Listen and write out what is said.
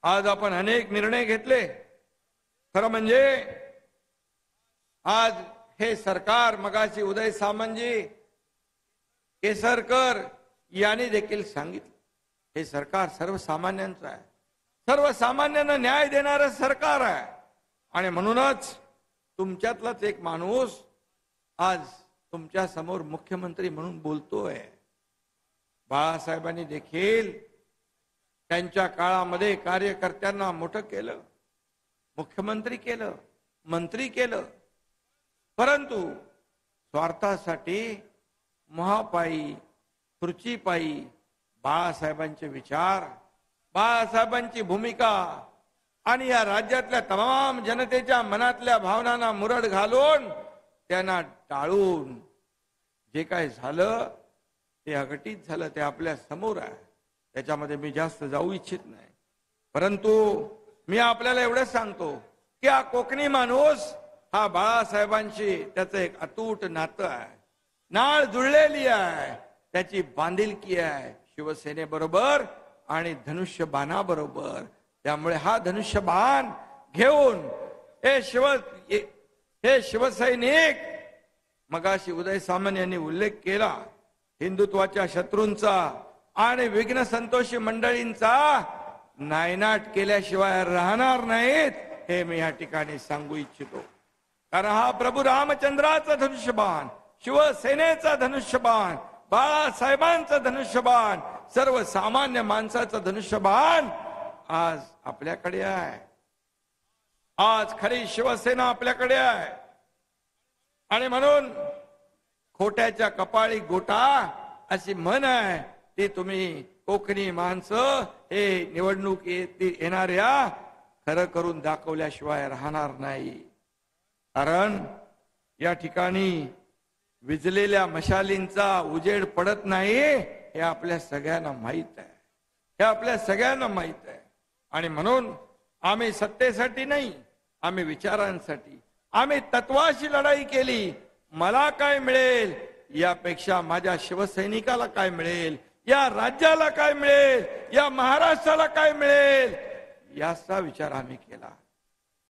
आज आपण अनेक निर्णय घेतले। खरं म्हणजे आज हे सरकार, मगाशी उदय सामंतजी, केसरकर यांनी देखील सांगितलं, हे सरकार सर्वसामान्यांचं आहे, सर्वसामान्यांना न्याय देणारं सरकार आहे। आणि म्हणूनच तुमच्यातलाच एक माणूस आज तुमच्या समोर मुख्यमंत्री म्हणून बोलतोय। बाळासाहेबांनी देखील त्यांच्या काळामध्ये कार्यकर्त्यांना मोठं केलं, मुख्यमंत्री केलं, मंत्री केलं, परंतु स्वार्थासाठी, महापायी, खुर्चीपायी बाळासाहेबांचे विचार, बाळासाहेबांची भूमिका आणि या राज्यातल्या तमाम जनतेच्या मनातल्या भावनांना मुरड घालून त्यांना टाळून जे काय झालं ते अघटित झालं, ते आपल्या समोर आहे। त्याच्यामध्ये मी जास्त जाऊ इच्छित नाही, परंतु मी आपल्याला एवढंच सांगतो की हा कोकणी माणूस हा बाळासाहेबांशी त्याचं एक अतूट नातं आहे, नाळ जुळलेली आहे, त्याची बांधिलकी आहे शिवसेनेबरोबर आणि धनुष्यबाणाबरोबर। त्यामुळे हा धनुष्यबाण घेऊन हे शिवसैनिक, मगाशी उदय सामंत यांनी उल्लेख केला, हिंदुत्वाच्या शत्रूंचा आणि विघ्न संतोषी मंडळींचा नायनाट केल्याशिवाय राहणार नाहीत, हे मी या ठिकाणी सांगू इच्छितो। कारण हा प्रभू रामचंद्राचा धनुष्यबाण, शिवसेनेचा धनुष्यबाण, बाळासाहेबांचं धनुष्यबाण, सर्वसामान्य माणसाचं धनुष्यबाण आज आपल्याकडे आहे। आज खरी शिवसेना आपल्याकडे आहे। आणि म्हणून खोट्याच्या कपाळी गोटा अशी म्हण आहे, ती तुम्ही कोकणी माणसं हे निवडणूक येणाऱ्या खरं करून दाखवल्याशिवाय राहणार नाही। कारण या ठिकाणी विजलेल्या मशालींचा उजेड पडत नाही, हे आपल्या सगळ्यांना माहित आहे, हे आपल्या सगळ्यांना माहित आहे। आणि म्हणून आम्ही सत्तेसाठी नाही, आम्ही विचारांसाठी, आम्ही तत्वाशी लढाई केली। मला काय मिळेल यापेक्षा माझ्या शिवसैनिकाला काय मिळेल, या राज्याला काय मिळेल, या महाराष्ट्राला काय मिळेल, याचा विचार आम्ही केला।